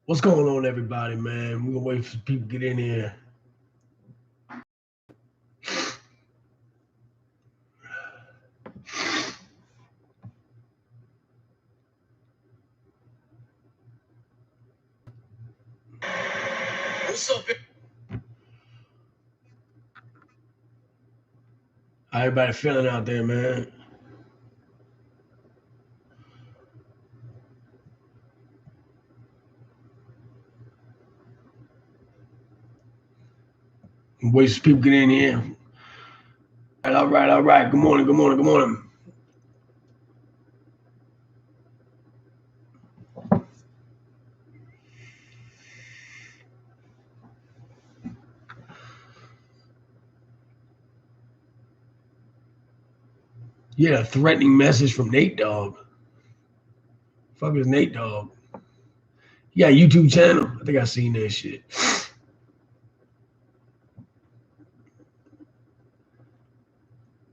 What's going on, everybody, man? We're gonna wait for people to get in here. What's up? How everybody feeling out there, man? Wait for people to get in here. All right, all right. Good morning, good morning, good morning. You had a threatening message from Nate Dogg. Fuck is Nate Dogg? You got a YouTube channel? I think I seen that shit.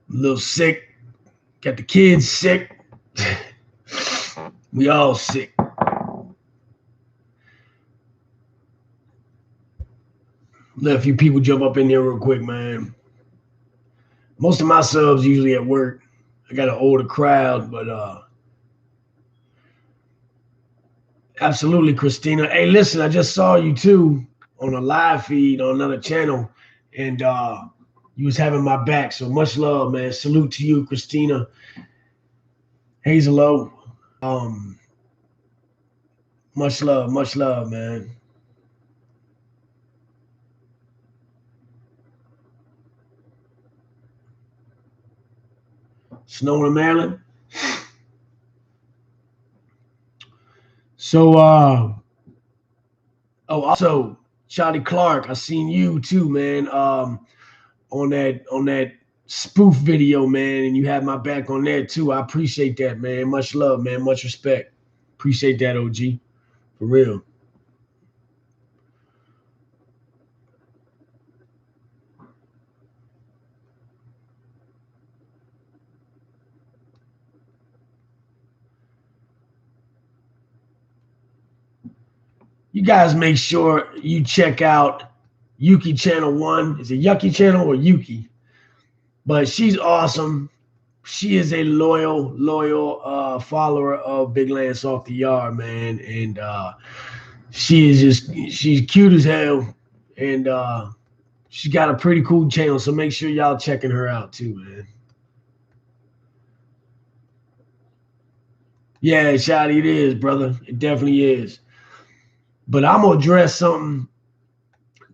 A little sick. Got the kids sick. We all sick. Let a few people jump up in there real quick, man. Most of my subs usually at work. I got an older crowd, but absolutely, Christina. Hey, listen, I just saw you too on a live feed on another channel, and you was having my back. So much love, man. Salute to you, Christina Hazelo. Um, much love, man. Snowing in Maryland. So, also Charlie Clark, I seen you too, man. On that spoof video, man, and you have my back on that too. I appreciate that, man. Much love, man. Much respect. Appreciate that, OG. For real. You guys make sure you check out Yuki Channel 1. Is it Yucky Channel or Yuki? But she's awesome. She is a loyal follower of Big Lance Off the Yard, man. And she's cute as hell. And she's got a pretty cool channel. So make sure y'all checking her out too, man. Yeah, Shotty, it is, brother. It definitely is. But I'm gonna address something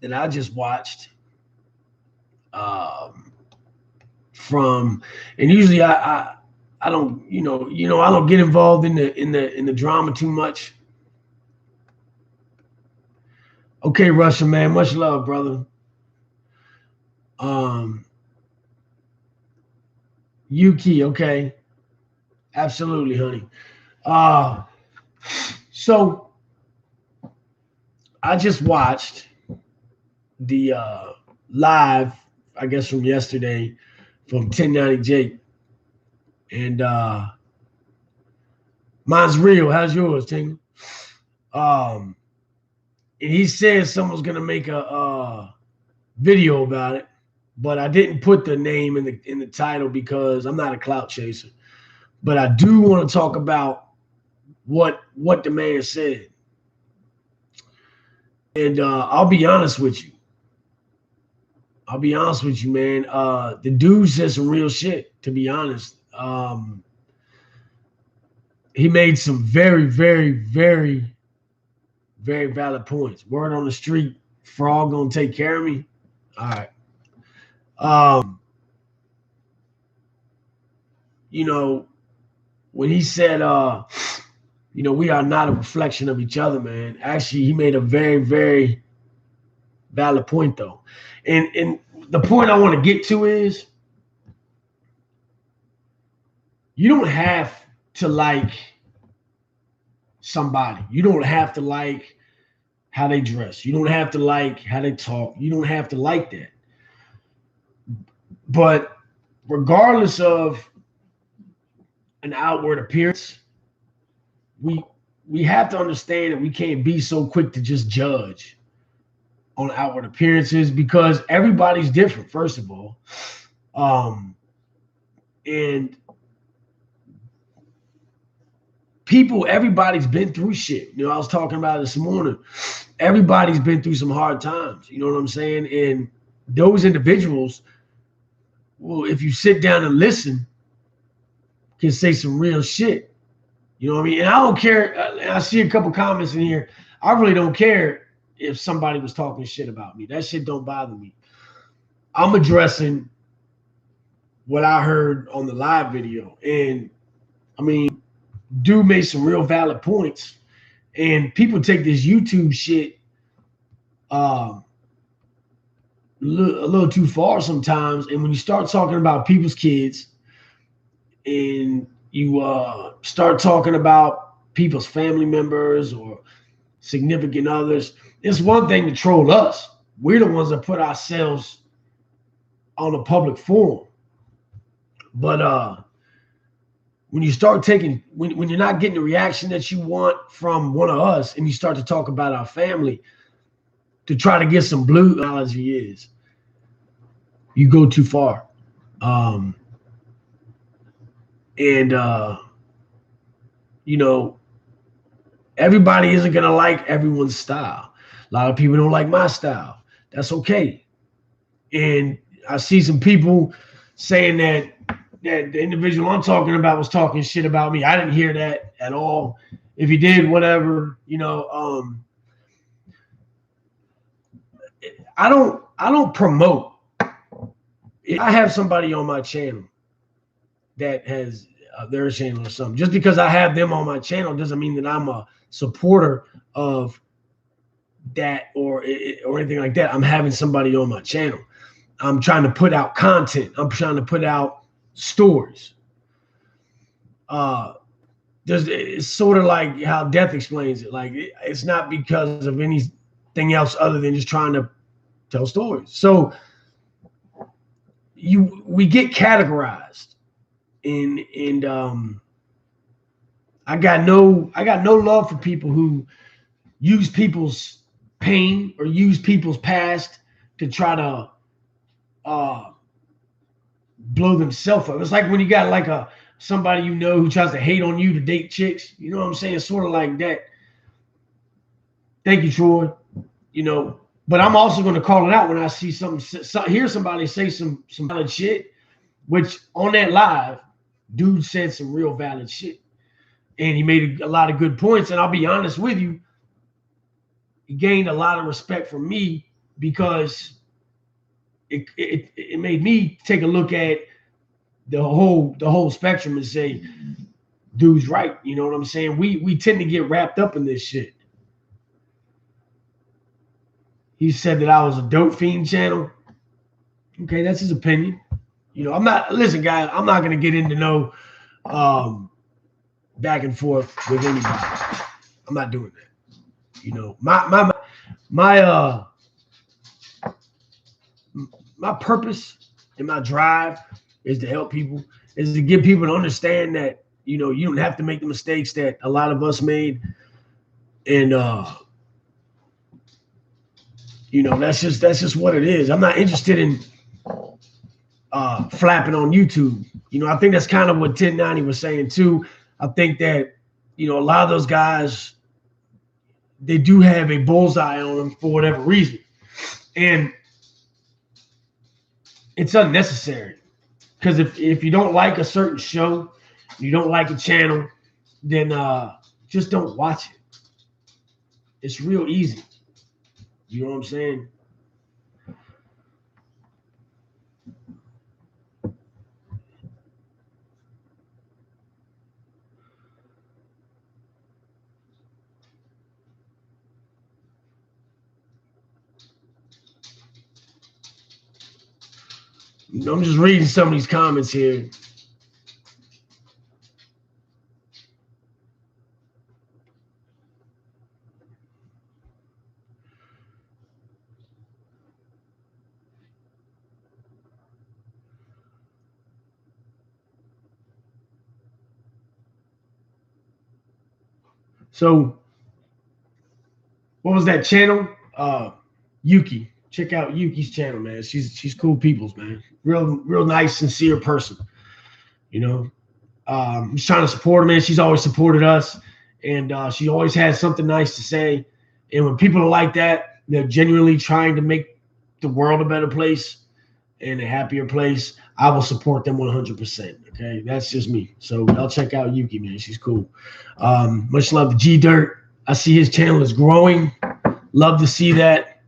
that I just watched. Um, from and usually I don't I don't get involved in the drama too much. Okay, Russia, man, much love, brother. Um, Yuki, okay, absolutely, honey. Uh, so I just watched the live, I guess from yesterday, from 1090 Jake, and mine's real. How's yours, Ting? Um, and he said someone's gonna make a video about it, but I didn't put the name in the title because I'm not a clout chaser. But I do want to talk about what the man said, and I'll be honest with you. I'll be honest with you, man. The dude said some real shit. To be honest, he made some very, very, very, very valid points. Word on the street, Frog gonna take care of me. All right. Um, you know, when he said, we are not a reflection of each other, man. Actually, he made a very, very valid point, though. And the point I want to get to is you don't have to like somebody. You don't have to like how they dress. You don't have to like how they talk. You don't have to like that. But regardless of an outward appearance, we we have to understand that we can't be so quick to just judge on outward appearances because everybody's different, first of all. Um, and everybody's been through shit. You know, I was talking about it this morning. Everybody's been through some hard times. You know what I'm saying? And those individuals, well, if you sit down and listen, can say some real shit. You know what I mean? And I don't care. I see a couple comments in here. I really don't care if somebody was talking shit about me. That shit don't bother me. I'm addressing what I heard on the live video. And I mean, dude made some real valid points. And people take this YouTube shit a little too far sometimes. And when you start talking about people's kids and you start talking about people's family members or significant others, it's one thing to troll us. We're the ones that put ourselves on a public forum. But when you start taking, when you're not getting the reaction that you want from one of us and you start to talk about our family to try to get some blue analogy is, you go too far. And you know, everybody isn't gonna like everyone's style. A lot of people don't like my style. That's okay. And I see some people saying that the individual I'm talking about was talking shit about me. I didn't hear that at all. If he did, whatever, you know. I don't promote. If I have somebody on my channel that has their channel or something, just because I have them on my channel doesn't mean that I'm a supporter of that or anything like that. I'm having somebody on my channel. I'm trying to put out content. I'm trying to put out stories. It's sort of like how Death explains it. Like it's not because of anything else other than just trying to tell stories. So we get categorized, and I got no love for people who use people's pain or use people's past to try to blow themselves up. It's like when you got like somebody you know who tries to hate on you to date chicks. You know what I'm saying? Sort of like that. Thank you, Troy. You know, but I'm also going to call it out when I see hear somebody say some valid shit, which on that live, dude said some real valid shit. And he made a lot of good points. And I'll be honest with you, he gained a lot of respect from me because it made me take a look at the whole spectrum and say, dude's right. You know what I'm saying? We tend to get wrapped up in this shit. He said that I was a dope fiend channel. Okay, that's his opinion. You know, listen, guys, I'm not gonna get into no back and forth with anybody. I'm not doing that. You know, my purpose and my drive is to help people, is to get people to understand that, you know, you don't have to make the mistakes that a lot of us made. And you know, that's just what it is. I'm not interested in flapping on YouTube. You know, I think that's kind of what 1090 was saying too. I think that, you know, a lot of those guys, they do have a bullseye on them for whatever reason. And it's unnecessary. Because if you don't like a certain show, you don't like a channel, then just don't watch it. It's real easy. You know what I'm saying? I'm just reading some of these comments here. So what was that channel? Yuki. Check out Yuki's channel, man. She's cool peoples, man. Real nice, sincere person. You know, he's trying to support her, man. She's always supported us, and she always has something nice to say. And when people are like that, they're genuinely trying to make the world a better place and a happier place. I will support them 100%. Okay, that's just me. So y'all check out Yuki, man. She's cool. Much love to G Dirt. I see his channel is growing. Love to see that.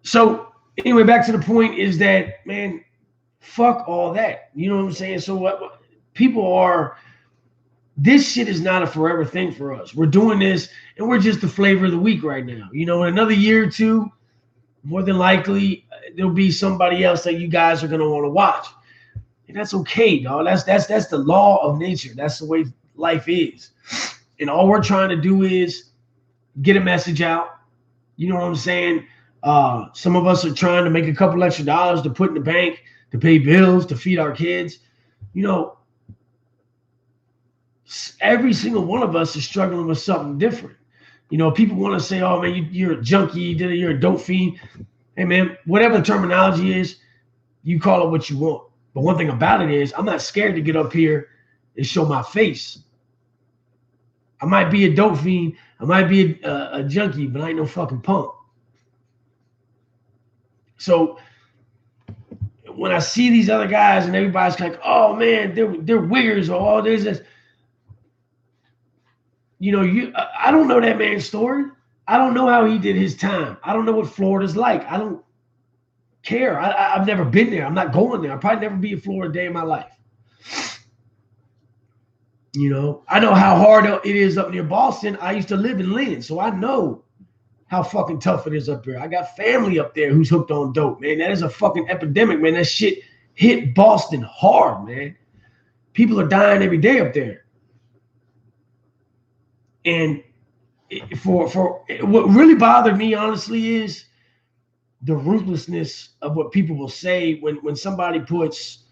So anyway, back to the point is that, man, fuck all that. You know what I'm saying? So what people are, this shit is not a forever thing for us. We're doing this and we're just the flavor of the week right now. You know, in another year or two, more than likely there'll be somebody else that you guys are gonna want to watch. And that's okay, dog. That's the law of nature. That's the way life is. And all we're trying to do is get a message out. You know what I'm saying? Some of us are trying to make a couple extra dollars to put in the bank, to pay bills, to feed our kids. You know, every single one of us is struggling with something different. You know, people want to say, oh, man, you're a junkie, you're a dope fiend. Hey, man, whatever the terminology is, you call it what you want. But one thing about it is I'm not scared to get up here and show my face. I might be a dope fiend. I might be a junkie, but I ain't no fucking punk. So when I see these other guys and everybody's like, oh, man, they're wiggers or all this, you know, I don't know that man's story. I don't know how he did his time. I don't know what Florida's like. I don't care. I've never been there. I'm not going there. I'll probably never be in Florida a day in my life. You know, I know how hard it is up near Boston. I used to live in Lynn, so I know how fucking tough it is up there. I got family up there who's hooked on dope, man. That is a fucking epidemic, man. That shit hit Boston hard, man. People are dying every day up there. And for what really bothered me, honestly, is the ruthlessness of what people will say when somebody puts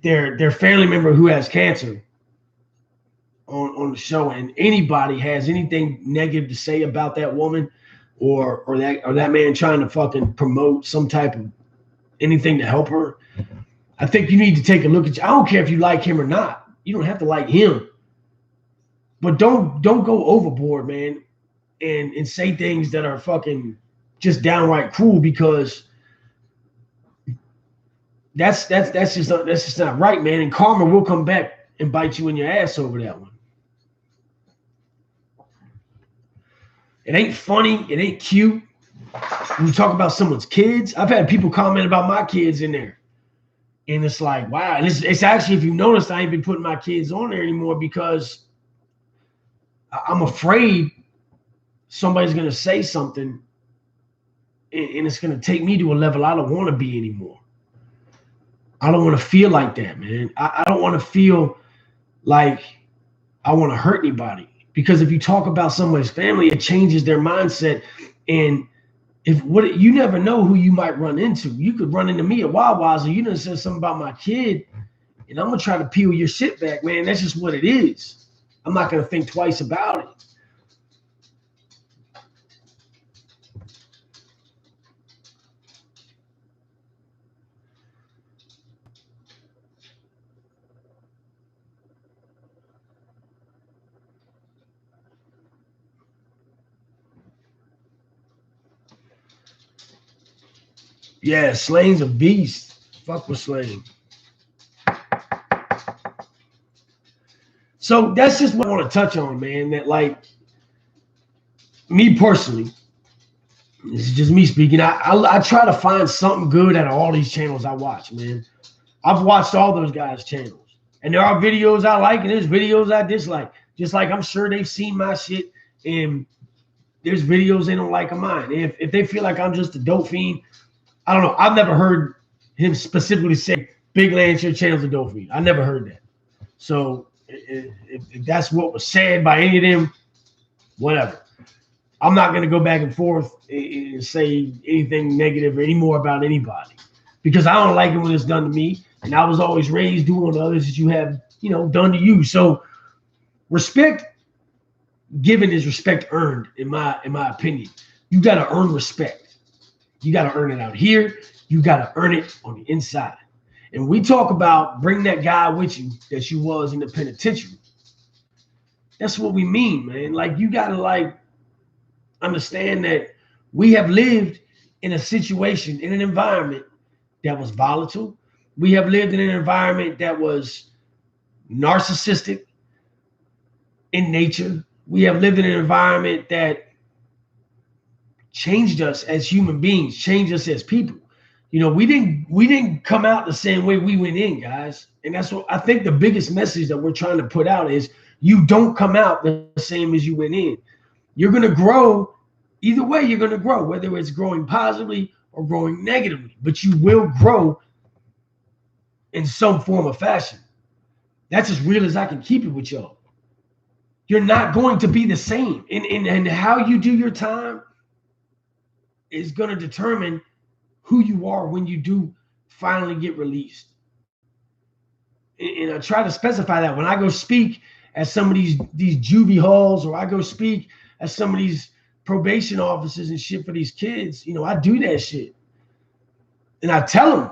their family member who has cancer on the show, and anybody has anything negative to say about that woman or that man trying to fucking promote some type of anything to help her. I think you need to take a look at you. I don't care if you like him or not. You don't have to like him. But don't go overboard, man, and say things that are fucking just downright cruel, because that's just not right, man. And karma will come back and bite you in your ass over that one. It ain't funny. It ain't cute. When you talk about someone's kids, I've had people comment about my kids in there. And it's like, wow. And it's actually, if you noticed, I ain't been putting my kids on there anymore because I'm afraid somebody's going to say something and it's going to take me to a level I don't want to be anymore. I don't want to feel like that, man. I don't want to feel like I want to hurt anybody, because if you talk about someone's family, it changes their mindset. And you never know who you might run into. You could run into me at Wawa's, or you done said something about my kid, and I'm going to try to peel your shit back, man. That's just what it is. I'm not going to think twice about it. Yeah, Slane's a beast. Fuck with Slane. So that's just what I want to touch on, man. That, like, me personally, this is just me speaking. I try to find something good out of all these channels I watch, man. I've watched all those guys' channels, and there are videos I like and there's videos I dislike. Just like I'm sure they've seen my shit, and there's videos they don't like of mine. If they feel like I'm just a dope fiend, I don't know. I've never heard him specifically say, Big Lance, your channel's a dope fiend. I never heard that. So if that's what was said by any of them, whatever. I'm not going to go back and forth and say anything negative anymore about anybody, because I don't like it when it's done to me. And I was always raised doing to others that you have, you know, done to you. So respect given is respect earned, in my opinion. You got to earn respect. You got to earn it out here. You got to earn it on the inside. And we talk about bring that guy with you that you was in the penitentiary. That's what we mean, man. Like, you got to, like, understand that we have lived in a situation, in an environment that was volatile. We have lived in an environment that was narcissistic in nature. We have lived in an environment that changed us as human beings, changed us as people. You know, we didn't come out the same way we went in, guys. And that's what I think the biggest message that we're trying to put out is you don't come out the same as you went in. You're going to grow. Either way, you're going to grow, whether it's growing positively or growing negatively, but you will grow in some form or fashion. That's as real as I can keep it with y'all. You're not going to be the same. And how you do your time is going to determine who you are when you do finally get released. And I try to specify that when I go speak at some of these juvie halls, or I go speak at some of these probation offices and shit for these kids, you know, I do that shit. And I tell them,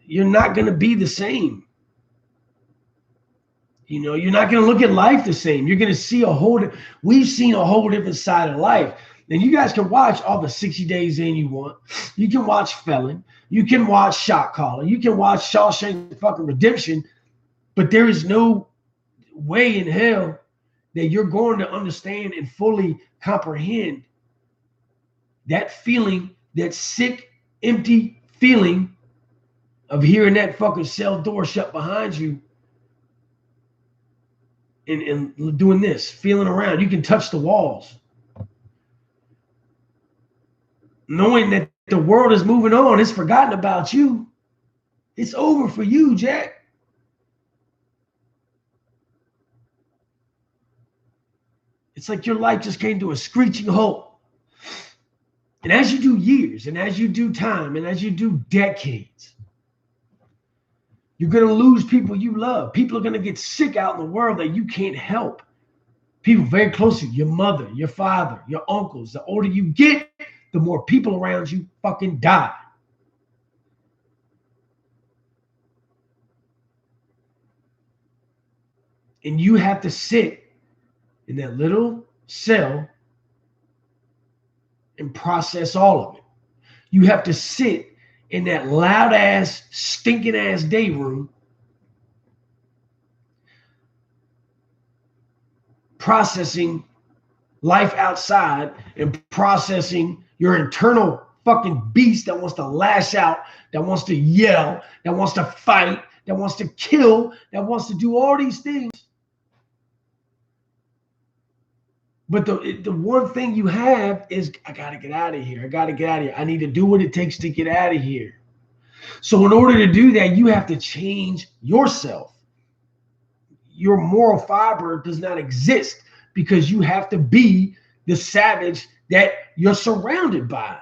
you're not going to be the same. You know, you're not going to look at life the same. You're going to see we've seen a whole different side of life. And you guys can watch all the 60 Days In you want. You can watch Felon. You can watch Shot Caller. You can watch Shawshank fucking Redemption. But there is no way in hell that you're going to understand and fully comprehend that feeling, that sick, empty feeling of hearing that fucking cell door shut behind you and doing this, feeling around. You can touch the walls. Knowing that the world is moving on, it's forgotten about you. It's over for you, Jack. It's like your life just came to a screeching halt. And as you do years, and as you do time, and as you do decades, you're going to lose people you love. People are going to get sick out in the world that you can't help. People very close to you, your mother, your father, your uncles. The older you get, the more people around you fucking die. And you have to sit in that little cell and process all of it. You have to sit in that loud ass, stinking ass day room, processing life outside and processing your internal fucking beast that wants to lash out, that wants to yell, that wants to fight, that wants to kill, that wants to do all these things. But the one thing you have is, I got to get out of here. I got to get out of here. I need to do what it takes to get out of here. So in order to do that, you have to change yourself. Your moral fiber does not exist because you have to be the savage that you're surrounded by.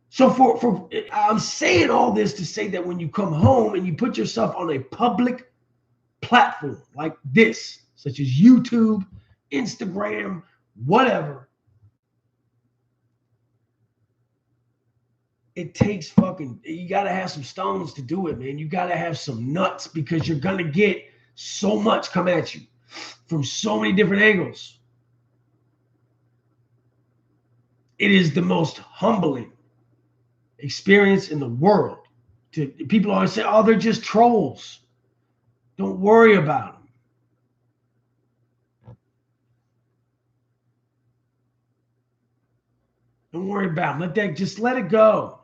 So I'm saying all this to say that when you come home and you put yourself on a public platform like this, such as YouTube, Instagram, whatever, it takes you got to have some stones to do it, man. You got to have some nuts because you're going to get so much come at you from so many different angles. It is the most humbling experience in the world. People always say, oh, they're just trolls. Don't worry about them. Don't worry about them. Just let it go.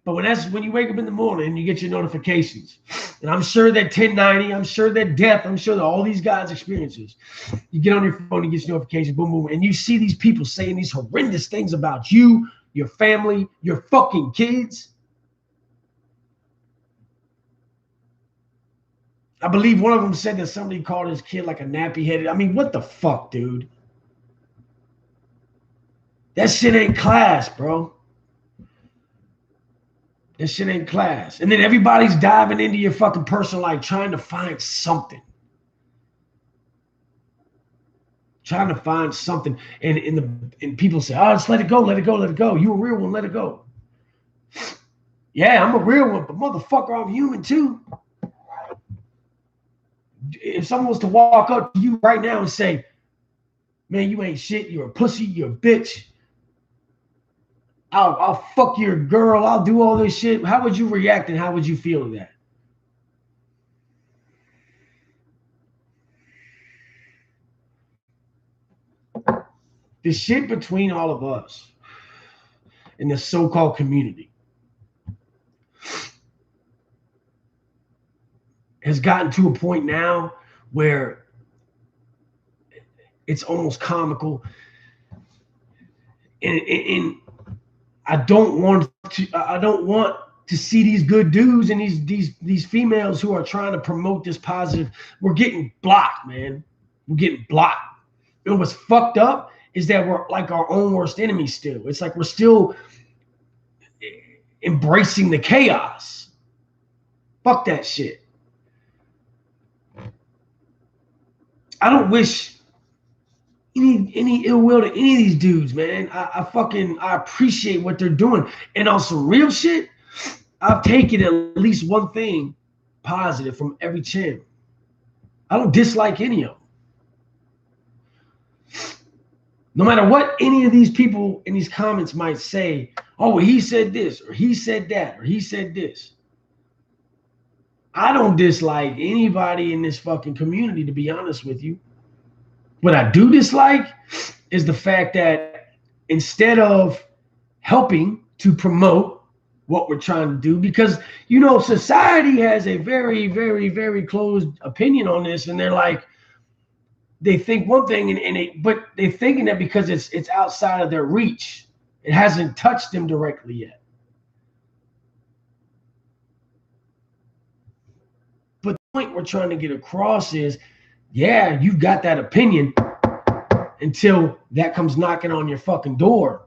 But when you wake up in the morning and you get your notifications, and I'm sure that 1090, I'm sure that death, I'm sure that all these guys' experiences, you get on your phone and get your notifications, boom, boom, and you see these people saying these horrendous things about you, your family, your fucking kids. I believe one of them said that somebody called his kid like a nappy-headed. I mean, what the fuck, dude? That shit ain't class, bro. That shit ain't class. And then everybody's diving into your fucking personal life trying to find something. Trying to find something. And people say, oh, just let it go, let it go, let it go. You a real one, let it go. Yeah, I'm a real one, but motherfucker, I'm human too. If someone was to walk up to you right now and say, man, you ain't shit, you're a pussy, you're a bitch, I'll fuck your girl, I'll do all this shit, how would you react and how would you feel to that? The shit between all of us in the so-called community has gotten to a point now where it's almost comical. And I don't want to see these good dudes and these females who are trying to promote this positive. We're getting blocked, man. We're getting blocked. And what's fucked up is that we're like our own worst enemy still. It's like we're still embracing the chaos. Fuck that shit. I don't wish any ill will to any of these dudes, man. I appreciate what they're doing. And on some real shit, I've taken at least one thing positive from every channel. I don't dislike any of them. No matter what any of these people in these comments might say, oh, he said this, or he said that, or he said this. I don't dislike anybody in this fucking community, to be honest with you. What I do dislike is the fact that instead of helping to promote what we're trying to do, because, you know, society has a very, very, very closed opinion on this, and they're like, they think one thing, but they're thinking that because it's outside of their reach, it hasn't touched them directly yet. But the point we're trying to get across is, yeah, you've got that opinion until that comes knocking on your fucking door.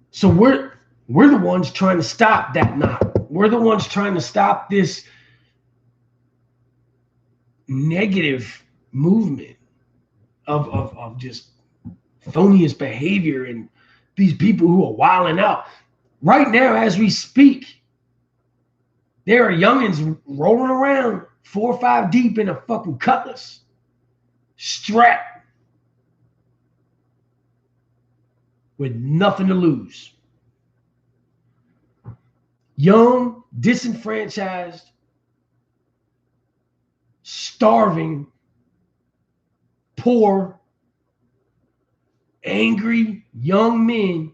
So we're the ones trying to stop that knock. We're the ones trying to stop this negative movement of just phoniest behavior and these people who are wilding out. Right now, as we speak, there are youngins rolling around 4 or 5 deep in a fucking Cutlass, strapped with nothing to lose. Young, disenfranchised, starving, poor, angry young men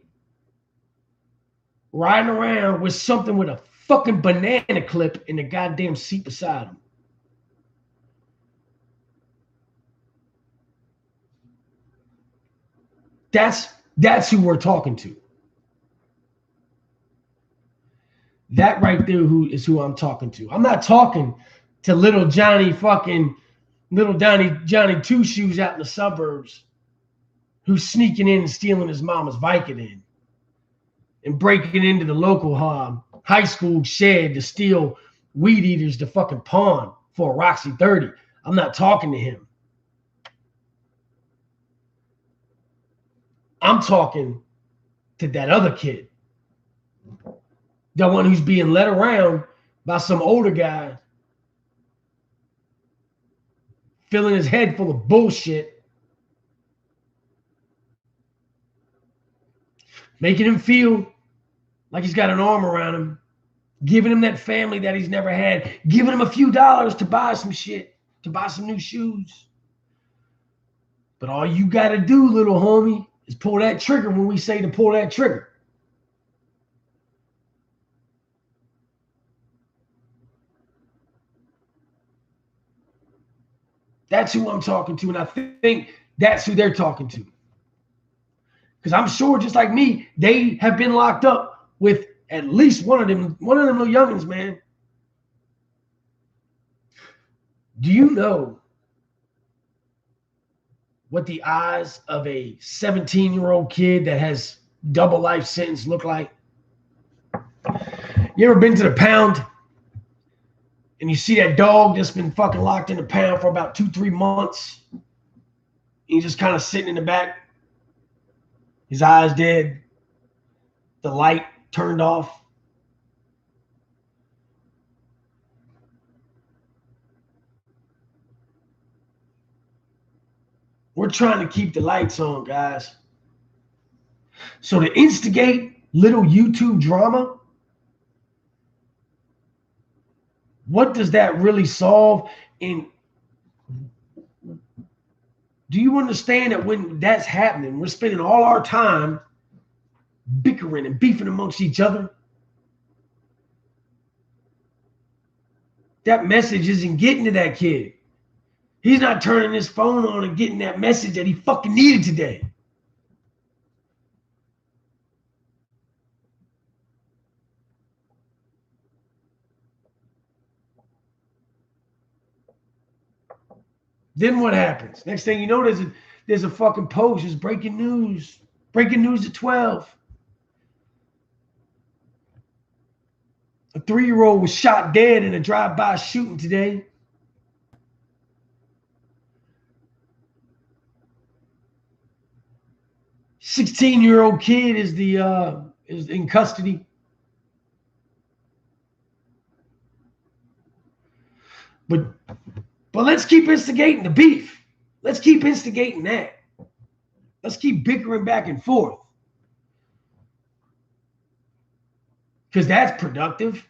riding around with something with a fucking banana clip in the goddamn seat beside them. That's who we're talking to. That right there is who I'm talking to. I'm not talking to little Johnny Two Shoes out in the suburbs who's sneaking in and stealing his mama's Vicodin and breaking into the local high school shed to steal weed eaters to fucking pawn for a Roxy 30. I'm not talking to him. I'm talking to that other kid. The one who's being led around by some older guy, filling his head full of bullshit, making him feel like he's got an arm around him, giving him that family that he's never had, giving him a few dollars to buy some shit, to buy some new shoes. But all you got to do, little homie, is pull that trigger when we say to pull that trigger. That's who I'm talking to, and I think that's who they're talking to. Because I'm sure, just like me, they have been locked up with at least one of them little youngins, man. Do you know what the eyes of a 17-year-old kid that has double life sentence look like? You ever been to the pound and you see that dog that's been fucking locked in the pound for about 2-3 months? And he's just kind of sitting in the back, his eyes dead, the light turned off. We're trying to keep the lights on, guys. So to instigate little YouTube drama, what does that really solve? And do you understand that when that's happening, we're spending all our time bickering and beefing amongst each other? That message isn't getting to that kid. He's not turning his phone on and getting that message that he fucking needed today. Then what happens? Next thing you know, there's a fucking post. It's breaking news. Breaking news at 12. A 3-year-old was shot dead in a drive-by shooting today. A 16-year-old kid is in custody. But let's keep instigating the beef. Let's keep instigating that. Let's keep bickering back and forth. Because that's productive.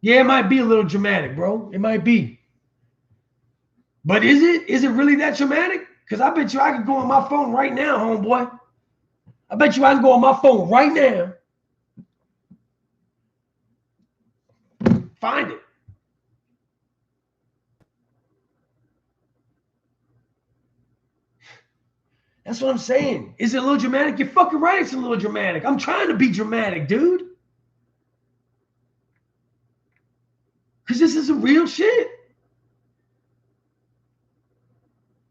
Yeah, it might be a little dramatic, bro. It might be. But is it? Is it really that dramatic? Because I bet you I could go on my phone right now, homeboy. I bet you I can go on my phone right now. Find it. That's what I'm saying. Is it a little dramatic? You're fucking right, it's a little dramatic. I'm trying to be dramatic, dude. Because this is a real shit.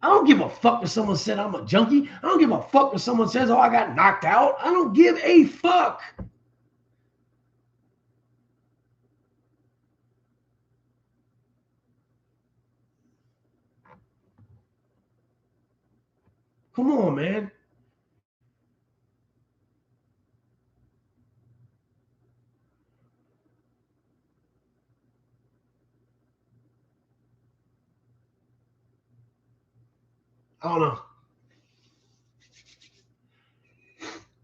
I don't give a fuck if someone said I'm a junkie. I don't give a fuck if someone says, oh, I got knocked out. I don't give a fuck. Come on, man. I don't know.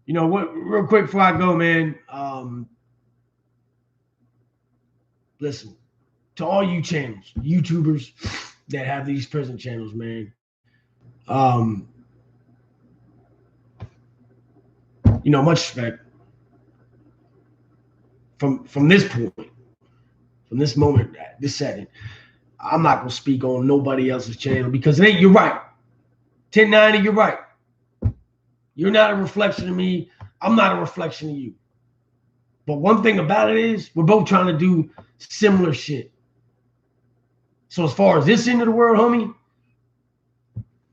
You know what? Real quick before I go, man. Listen, to all you channels, YouTubers that have these prison channels, man. You know, much respect. From this point, from this moment, this second, I'm not gonna speak on nobody else's channel because it ain't. You're right. 1090, you're right. You're not a reflection of me. I'm not a reflection of you. But one thing about it is we're both trying to do similar shit. So as far as this end of the world, homie,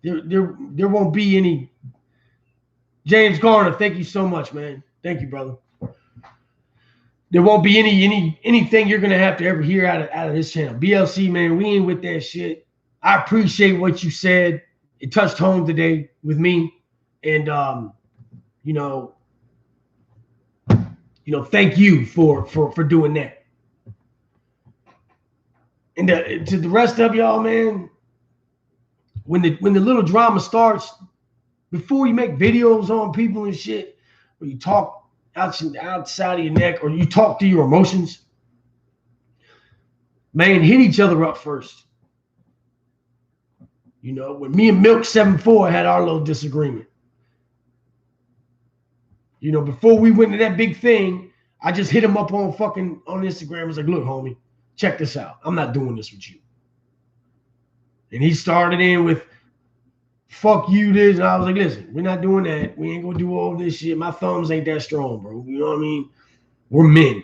there won't be any. James Garner, thank you so much, man. Thank you, brother. There won't be anything you're gonna have to ever hear out of this channel. BLC, man, we ain't with that shit. I appreciate what you said. It touched home today with me, and you know, thank you for doing that. And to the rest of y'all, man, when the little drama starts, before you make videos on people and shit, or you talk outside of your neck, or you talk to your emotions, man, hit each other up first. You know, when me and Milk 74 had our little disagreement, you know, before we went to that big thing, I just hit him up on Instagram. I was like, look, homie, check this out. I'm not doing this with you. And he started in with, fuck you, this. And I was like, listen, we're not doing that. We ain't gonna do all this shit. My thumbs ain't that strong, bro. You know what I mean? We're men.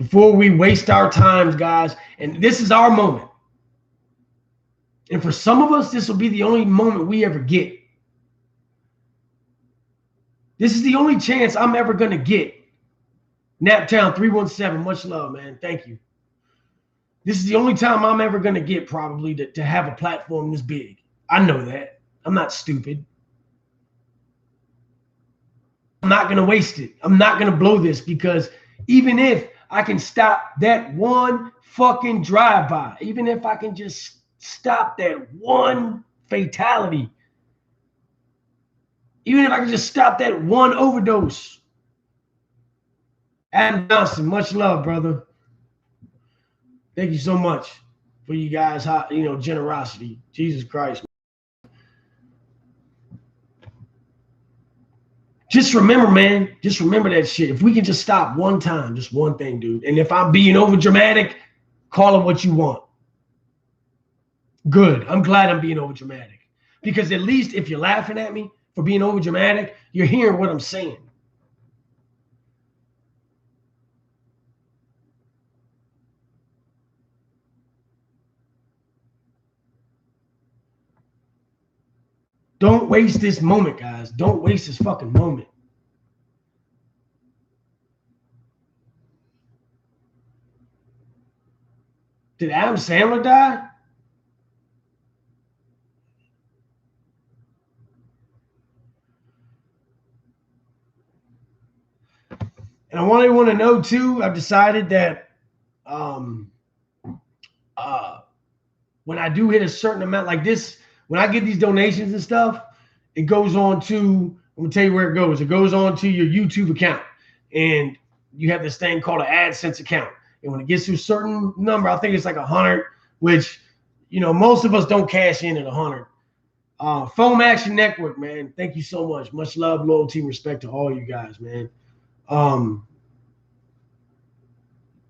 before we waste our times, guys. And this is our moment. And for some of us, this will be the only moment we ever get. This is the only chance I'm ever going to get. Naptown 317, much love, man. Thank you. This is the only time I'm ever going to get probably to have a platform this big. I know that. I'm not stupid. I'm not going to waste it. I'm not going to blow this, because even if I can stop that one fucking drive-by, even if I can just stop that one fatality, even if I can just stop that one overdose. Adam Johnson, much love, brother. Thank you so much for you guys, generosity. Jesus Christ. Just remember, man, just remember that shit. If we can just stop one time, just one thing, dude. And if I'm being over dramatic, call it what you want. Good. I'm glad I'm being over dramatic, because at least if you're laughing at me for being over dramatic, you're hearing what I'm saying. Don't waste this moment, guys. Don't waste this fucking moment. Did Adam Sandler die? And I want everyone to know too, I've decided that when I do hit a certain amount like this, when I get these donations and stuff, it goes on to, I'm gonna tell you where it goes. It goes on to your YouTube account, and you have this thing called an AdSense account. And when it gets to a certain number, I think it's like 100, which, most of us don't cash in at 100. Foam Action Network, man. Thank you so much. Much love, loyalty, and respect to all you guys, man.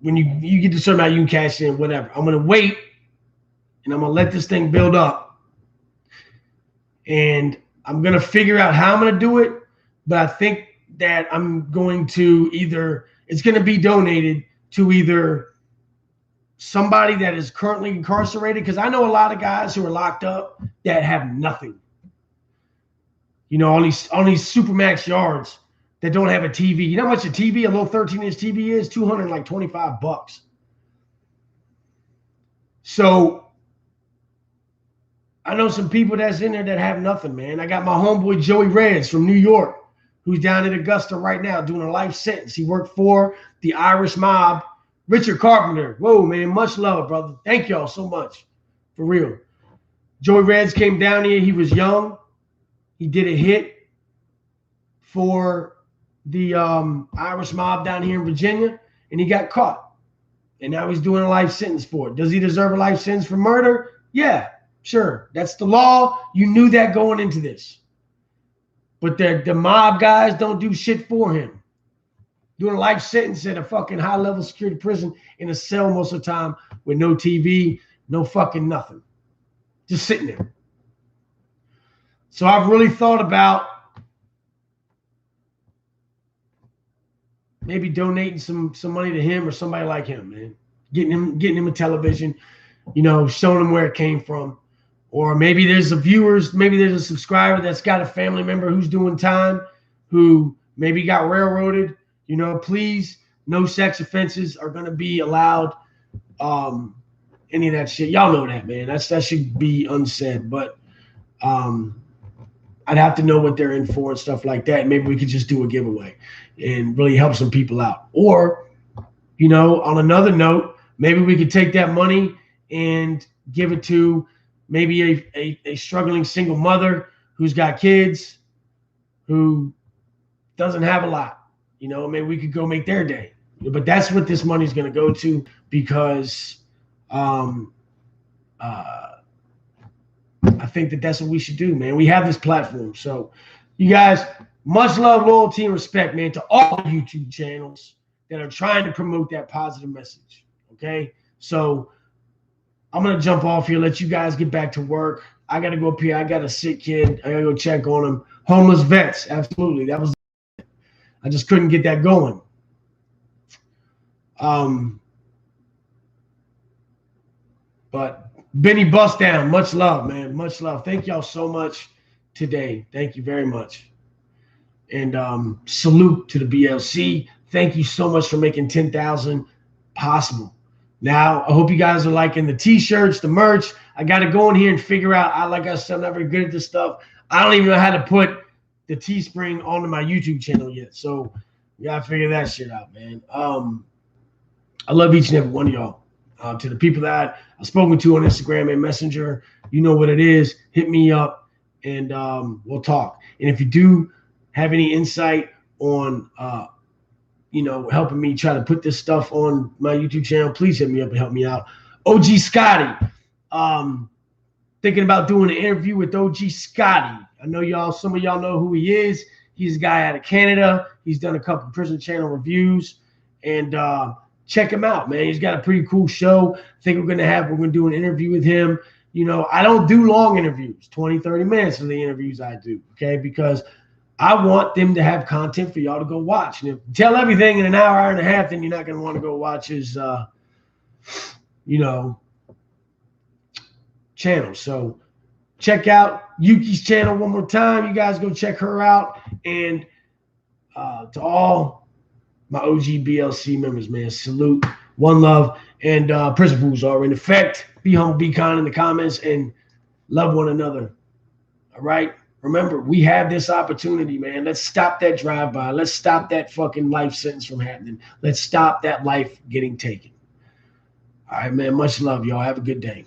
When you get to a certain amount, you can cash in, whatever. I'm gonna wait, and I'm gonna let this thing build up, and I'm gonna figure out how I'm gonna do it. But I think that I'm going to it's gonna be donated to either somebody that is currently incarcerated, because I know a lot of guys who are locked up that have nothing. On these Supermax yards that don't have a TV. You know how much a TV, a little 13-inch TV is? $225. So I know some people that's in there that have nothing, man. I got my homeboy Joey Reds from New York, who's down in Augusta right now doing a life sentence. He worked for the Irish mob. Richard Carpenter. Whoa, man. Much love, brother. Thank y'all so much. For real. Joey Reds came down here. He was young. He did a hit for the Irish mob down here in Virginia, and he got caught. And now he's doing a life sentence for it. Does he deserve a life sentence for murder? Yeah, sure. That's the law. You knew that going into this. But the mob guys don't do shit for him. Doing a life sentence at a fucking high-level security prison in a cell most of the time with no TV, no fucking nothing. Just sitting there. So I've really thought about maybe donating some money to him or somebody like him, man. Getting him a television, showing him where it came from. Or maybe there's a subscriber that's got a family member who's doing time, who maybe got railroaded. Please, no sex offenses are going to be allowed. Any of that shit. Y'all know that, man. That should be unsaid. But I'd have to know what they're in for and stuff like that. Maybe we could just do a giveaway and really help some people out. Or, on another note, maybe we could take that money and give it to maybe a struggling single mother who's got kids, who doesn't have a lot. Maybe we could go make their day. But that's what this money is going to go to, because I think that's what we should do, man. We have this platform. So you guys, much love, loyalty, and respect, man, to all the YouTube channels that are trying to promote that positive message. Okay? So I'm going to jump off here, let you guys get back to work. I got to go up here. I got a sick kid. I got to go check on him. Homeless vets. Absolutely. I just couldn't get that going. But Benny Bust Down, much love, man. Much love. Thank y'all so much today. Thank you very much. And salute to the BLC. Thank you so much for making 10,000 possible. Now, I hope you guys are liking the t-shirts, the merch. I got to go in here and figure out. Like I said, I'm not very good at this stuff. I don't even know how to put the Teespring onto my YouTube channel yet. So you got to figure that shit out, man. I love each and every one of y'all. To the people that I've spoken to on Instagram and Messenger, you know what it is. Hit me up and we'll talk. And if you do have any insight on, helping me try to put this stuff on my YouTube channel, please hit me up and help me out. OG Scotty, thinking about doing an interview with OG Scotty. I know some of y'all know who he is. He's a guy out of Canada. He's done a couple Prison Channel reviews, and check him out, man. He's got a pretty cool show. I think we're going to do an interview with him. I don't do long interviews, 20, 30 minutes of the interviews I do, okay? Because I want them to have content for y'all to go watch. And if you tell everything in an hour, hour and a half, then you're not going to want to go watch his, channel. So check out Yuki's channel one more time. You guys go check her out. And to all my OG BLC members, man, salute, one love, and prison rules are in effect. Be humble, be kind in the comments, and love one another. All right? Remember, we have this opportunity, man. Let's stop that drive-by. Let's stop that fucking life sentence from happening. Let's stop that life getting taken. All right, man. Much love, y'all. Have a good day.